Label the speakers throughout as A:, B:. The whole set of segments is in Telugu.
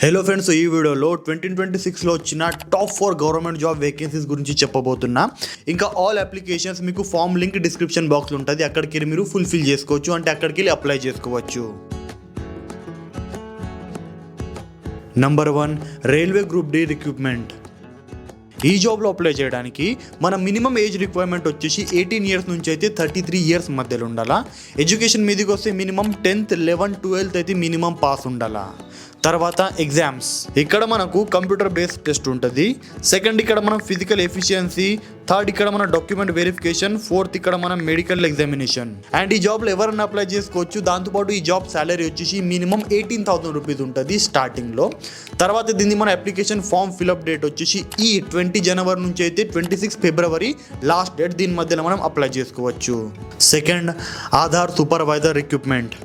A: హలో ఫ్రెండ్స్, ఈ వీడియోలో 2026లో వచ్చిన టాప్ 4 గవర్నమెంట్ జాబ్ వేకెన్సీస్ గురించి చెప్పబోతున్నా. ఇంకా ఆల్ అప్లికేషన్స్ మీకు ఫామ్ లింక్ డిస్క్రిప్షన్ బాక్స్లో ఉంటుంది. అక్కడికి వెళ్ళి మీరు ఫుల్ఫిల్ చేసుకోవచ్చు, అంటే అక్కడికి వెళ్ళి అప్లై చేసుకోవచ్చు. Number 1, railway group D recruitment. ఈ జాబ్లో అప్లై చేయడానికి మన మినిమం ఏజ్ రిక్వైర్మెంట్ వచ్చేసి 18 ఇయర్స్ నుంచి అయితే 33 ఇయర్స్ మధ్యలో ఉండాలా. ఎడ్యుకేషన్ మీదకి వస్తే మినిమం 10th, 11th, 12th అయితే మినిమం పాస్ ఉండాలా. తర్వాత ఎగ్జామ్స్, ఇక్కడ మనకు కంప్యూటర్ బేస్డ్ టెస్ట్ ఉంటుంది. సెకండ్ ఇక్కడ మనం ఫిజికల్ ఎఫిషియన్సీ. థర్డ్ ఇక్కడ మన డాక్యుమెంట్ వెరిఫికేషన్. ఫోర్త్ ఇక్కడ మన మెడికల్ ఎగ్జామినేషన్. అండ్ ఈ జాబ్లో ఎవరైనా అప్లై చేసుకోవచ్చు. దాంతోపాటు ఈ జాబ్ సాలరీ వచ్చేసి మినిమం 18,000 రూపీస్ ఉంటుంది స్టార్టింగ్లో. తర్వాత దీన్ని మన అప్లికేషన్ ఫామ్ ఫిల్అప్ డేట్ వచ్చేసి ఈ 20 జనవరి నుంచి అయితే 26 ఫిబ్రవరి లాస్ట్ డేట్. దీని మధ్యలో మనం అప్లై చేసుకోవచ్చు. Second, Aadhaar supervisor recruitment.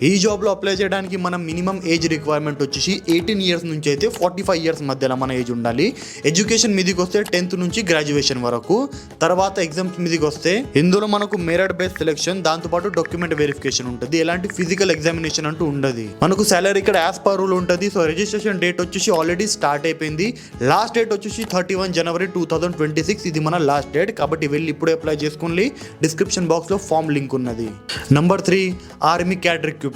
A: ఈ జాబ్లో అప్లై చేయడానికి మన మినిమం ఏజ్ రిక్వైర్మెంట్ వచ్చేసి 18 ఇయర్స్ నుంచి అయితే 45 ఇయర్స్ మధ్యలో మన ఏజ్ ఉండాలి. ఎడ్యుకేషన్ మీదకి వస్తే 10th నుంచి గ్రాడ్యుయేషన్ వరకు. తర్వాత ఎగ్జామ్స్ మీదకి వస్తే ఇందులో మనకు మెరిట్ బేస్డ్ సెలెక్షన్, దాంతోపాటు డాక్యుమెంట్ వెరిఫికేషన్ ఉంటుంది. ఎలాంటి ఫిజికల్ ఎగ్జామినేషన్ అంటూ ఉండదు. మనకు సాలరీ ఇక్కడ యాజ్ పర్ రూల్ ఉంటుంది. సో రిజిస్ట్రేషన్ డేట్ వచ్చేసి ఆల్రెడీ స్టార్ట్ అయిపోయింది. లాస్ట్ డేట్ వచ్చేసి 31 జనవరి 2026. ఇది మన లాస్ట్ డేట్ కాబట్టి వెళ్ళి ఇప్పుడే అప్లై చేసుకోండి. డిస్క్రిప్షన్ బాక్స్లో ఫామ్ లింక్ ఉన్నది. నంబర్ 3, ఆర్మీ క్యాడ్ రిక్రూట్మెంట్.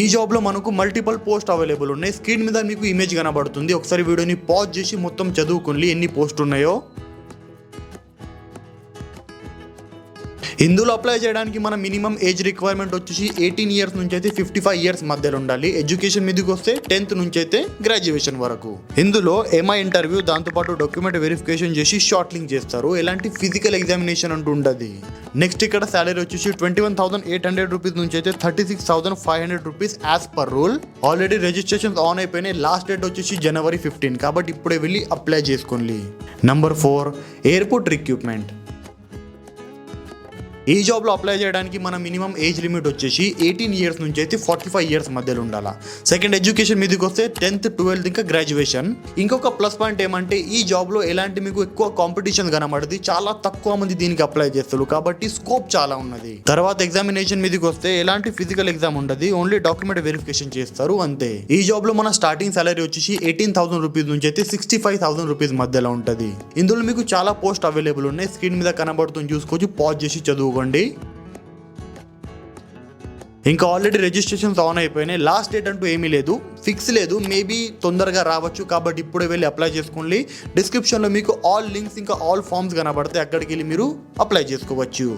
A: ఈ జాబ్లో మనకు మల్టిపుల్ పోస్ట్ అవైలబుల్ ఉన్నాయి. స్క్రీన్ మీద మీకు ఇమేజ్ కనబడుతుంది. ఒకసారి వీడియోని పాజ్ చేసి మొత్తం చదువుకోండి ఎన్ని పోస్ట్ ఉన్నాయో. ఇందులో అప్లై చేయడానికి మన మినిమం ఏజ్ రిక్వైర్మెంట్ వచ్చేసి 18 ఇయర్స్ నుంచి అయితే 55 ఇయర్స్ మధ్యలో ఉండాలి. ఎడ్యుకేషన్ మీదకి వస్తే 10th నుంచి అయితే గ్రాడ్యుయేషన్ వరకు. ఇందులో ఎంఐ ఇంటర్వ్యూ, దాంతోపాటు డాక్యుమెంట్ వెరిఫికేషన్ చేసి షార్ట్ లింక్ చేస్తారు. ఎలాంటి ఫిజికల్ ఎగ్జామినేషన్ అంటూ ఉండదు. నెక్స్ట్ ఇక్కడ సాలరీ వచ్చేసి 21,800 రూపీస్ నుంచి అయితే 36,500 rupees as per rule. Already registrations on అయిపోయినాయి. లాస్ట్ డేట్ వచ్చేసి జనవరి 15 కాబట్టి ఇప్పుడే వెళ్ళి అప్లై చేసుకోండి. Number 4, airport recruitment. ఈ జాబ్లో అప్లై చేయడానికి మన మినిమం ఏజ్ లిమిట్ వచ్చేసి 18 ఇయర్స్ నుంచి అయితే 45 ఇయర్స్ మధ్యలో ఉండాలి. సెకండ్, ఎడ్యుకేషన్ మీదకి వస్తే 10th, 12th ఇంకా గ్రాడ్యుయేషన్. ఇంకొక ప్లస్ పాయింట్ ఏమంటే ఈ జాబ్లో ఎలాంటి మీకు ఎక్కువ కాంపిటీషన్ కనబడుతుంది. చాలా తక్కువ మంది దీనికి అప్లై చేస్తారు కాబట్టి స్కోప్ చాలా ఉన్నది. తర్వాత ఎగ్జామినేషన్ మీదకి వస్తే ఎలాంటి ఫిజికల్ ఎగ్జామ్ ఉండదు. ఓన్లీ డాక్యుమెంట్ వెరిఫికేషన్ చేస్తారు అంతే. ఈ జాబ్లో మన స్టార్టింగ్ సాలరీ వచ్చేసి 18,000 రూపీస్ నుంచి అయితే 65,000 రూపీస్ మధ్యలో ఉంటుంది. ఇందులో మీకు చాలా పోస్ట్ అవైలబుల్ ఉన్నాయి. స్క్రీన్ మీద కనబడుతుంది, చూసుకోవచ్చు. పాజ్ చేసి చదువు. ఇంకా ఆల్రెడీ రిజిస్ట్రేషన్స్ ఆన్ అయిపోయినాయి. లాస్ట్ డేట్ అంటూ ఏమీ లేదు, ఫిక్స్ లేదు. మేబీ తొందరగా రావచ్చు కాబట్టి ఇప్పుడే వెళ్ళి అప్లై చేసుకోండి. డిస్క్రిప్షన్లో మీకు ఆల్ లింక్స్ ఇంకా ఆల్ ఫామ్స్ కనబడతాయి. అక్కడికి వెళ్ళి మీరు అప్లై చేసుకోవచ్చు.